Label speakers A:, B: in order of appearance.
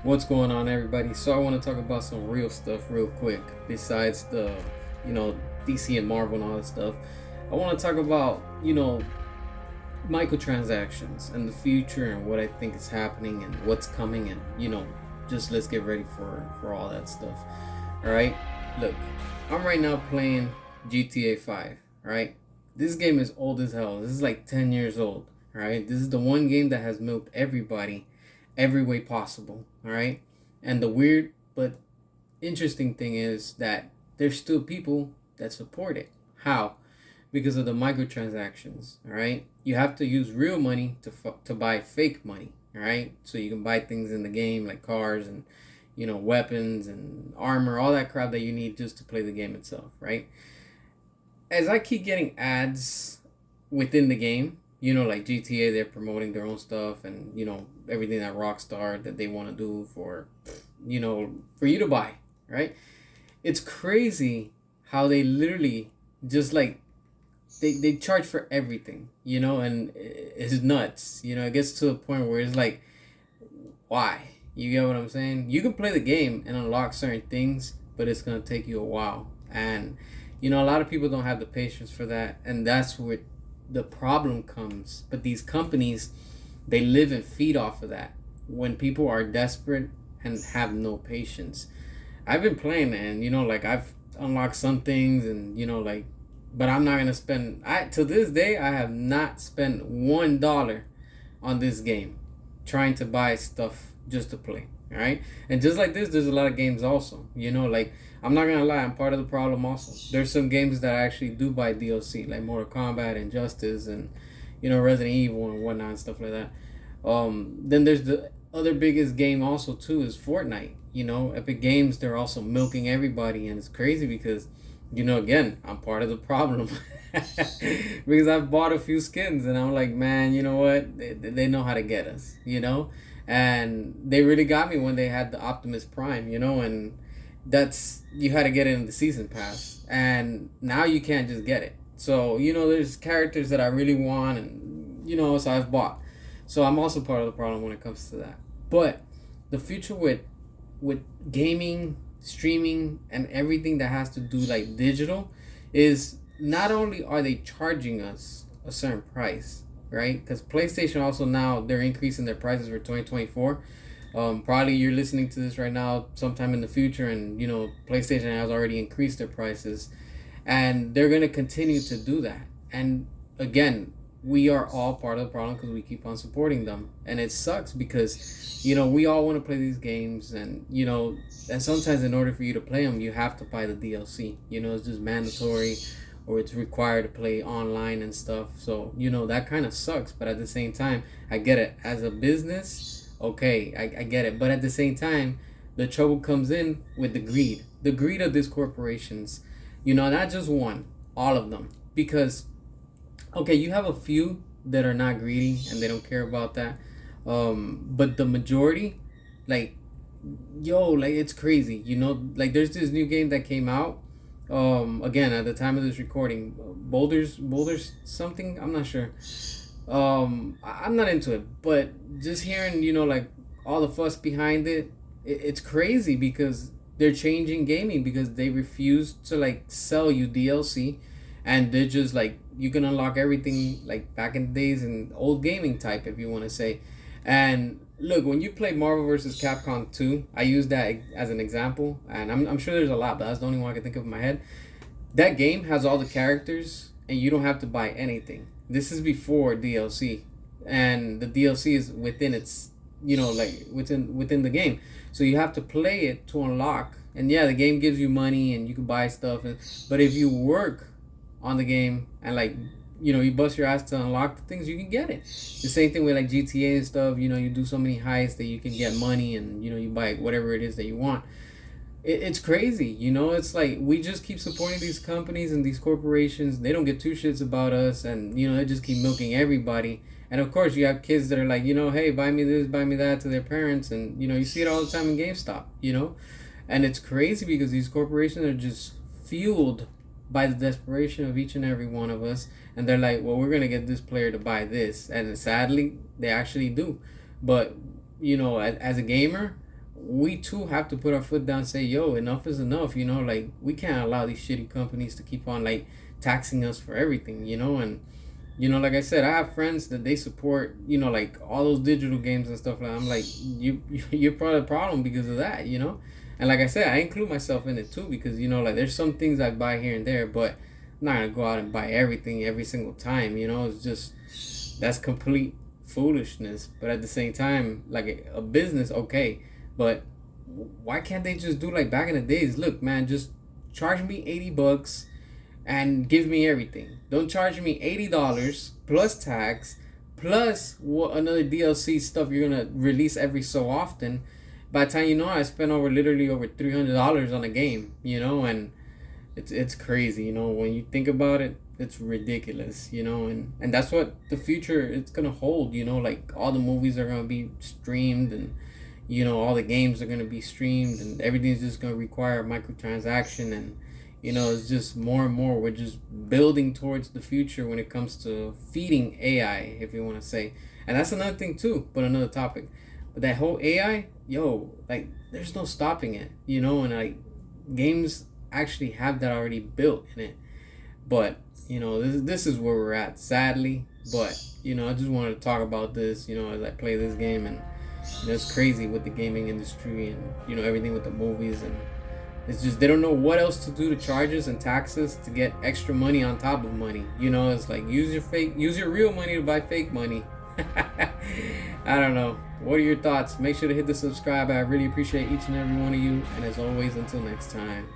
A: What's going on, everybody? So I want to talk about some real stuff real quick. Besides the, you know, DC and Marvel and all that stuff, I want to talk about, microtransactions and the future and what I think is happening and what's coming and just let's get ready for all that stuff. All right, look, I'm right now playing GTA 5. All right, this game is old as hell. This is like 10 years old. All right, this is the one game that has milked everybody every way possible. All right, and the weird but interesting thing is that there's still people that support it. How? Because of the microtransactions. All right, you have to use real money to buy fake money. All right, so you can buy things in the game like cars and weapons and armor, all that crap that you need just to play the game itself. Right. As I keep getting ads within the game, like GTA, they're promoting their own stuff and everything that Rockstar that they want to do for you to buy, right? It's crazy how they literally just like they charge for everything, and it's nuts. It gets to a point where it's like, why? You get what I'm saying? You can play the game and unlock certain things, but it's gonna take you a while. And a lot of people don't have the patience for that, and that's where the problem comes. But these companies, they live and feed off of that. When people are desperate and have no patience, I've been playing, and like I've unlocked some things, and like, but I'm not gonna spend. I to this day I have not spent $1 on this game, trying to buy stuff just to play. All right, and just like this, there's a lot of games also. Like I'm not gonna lie, I'm part of the problem also. There's some games that I actually do buy DLC, like Mortal Kombat, Injustice, and Resident Evil and whatnot and stuff like that. Then there's the other biggest game also too is Fortnite. Epic Games, they're also milking everybody, and it's crazy because again, I'm part of the problem. Because I've bought a few skins and I'm like, man, you know what? They know how to get us, and they really got me when they had the Optimus Prime, and that's you had to get it in the season pass, and now you can't just get it. So there's characters that I really want, and so I've bought. So I'm also part of the problem when it comes to that. But the future with gaming, streaming, and everything that has to do like digital is not only are they charging us a certain price, right? Because PlayStation also now they're increasing their prices for 2024. Probably you're listening to this right now sometime in the future, and PlayStation has already increased their prices, and they're gonna continue to do that. And again, we are all part of the problem because we keep on supporting them, and it sucks because we all want to play these games, and and sometimes in order for you to play them, you have to buy the DLC. It's just mandatory, or it's required to play online and stuff. So that kind of sucks, but at the same time, I get it as a business. Okay, I get it, but at the same time, the trouble comes in with the greed of these corporations. Not just one, all of them, because okay, you have a few that are not greedy and they don't care about that. But the majority, like, like it's crazy. Like there's this new game that came out. Again, at the time of this recording, Boulders something. I'm not sure. I'm not into it, but just hearing like all the fuss behind it's crazy because they're changing gaming because they refuse to like sell you DLC, and they're just like you can unlock everything like back in the days in old gaming type if you want to say. And look, when you play Marvel versus Capcom 2, I use that as an example, and I'm sure there's a lot, but that's the only one I can think of in my head. That game has all the characters and you don't have to buy anything. This is before DLC, and the DLC is within its like within the game, so you have to play it to unlock. And yeah, the game gives you money and you can buy stuff, but if you work on the game and like you bust your ass to unlock the things, you can get it. The same thing with like GTA and stuff. You do so many heists that you can get money, and you buy whatever it is that you want. It's crazy. It's like we just keep supporting these companies and these corporations. They don't get two shits about us, and they just keep milking everybody. And of course, you have kids that are like, hey, buy me this, buy me that to their parents, and you see it all the time in GameStop. And it's crazy because these corporations are just fueled by the desperation of each and every one of us, and they're like, well, we're gonna get this player to buy this, and sadly they actually do. But as a gamer, we too have to put our foot down and say, yo, enough is enough, you know, like we can't allow these shitty companies to keep on like taxing us for everything, you know. And you know, like I said, I have friends that they support, you know, like all those digital games and stuff. Like I'm like, you're part of the problem because of that, you know. And like I said, I include myself in it too because you know, like there's some things I buy here and there, but I'm not gonna go out and buy everything every single time. You know, it's just that's complete foolishness. But at the same time, like a business, okay, but why can't they just do like back in the days? Look, man, just charge me $80 and give me everything. Don't charge me $80 plus tax plus what another DLC stuff you're gonna release every so often. By the time you know, I spent literally over $300 on a game. You know, and it's crazy. You know, when you think about it, it's ridiculous. You know, and that's what the future it's gonna hold. You know, like all the movies are gonna be streamed and you know all the games are gonna be streamed and everything's just gonna require microtransaction and you know it's just more and more we're just building towards the future when it comes to feeding AI, if you want to say. And that's another thing too, but another topic. But that whole AI, yo, like there's no stopping it, you know. And like games actually have that already built in it. But you know, this is where we're at, sadly. But you know, I just wanted to talk about this, you know, as I play this game. And you know, it's crazy with the gaming industry and you know everything with the movies. And it's just they don't know what else to do to charges and taxes to get extra money on top of money. You know, it's like use your real money to buy fake money. I don't know. What are your thoughts? Make sure to hit the subscribe. I really appreciate each and every one of you. And as always, until next time.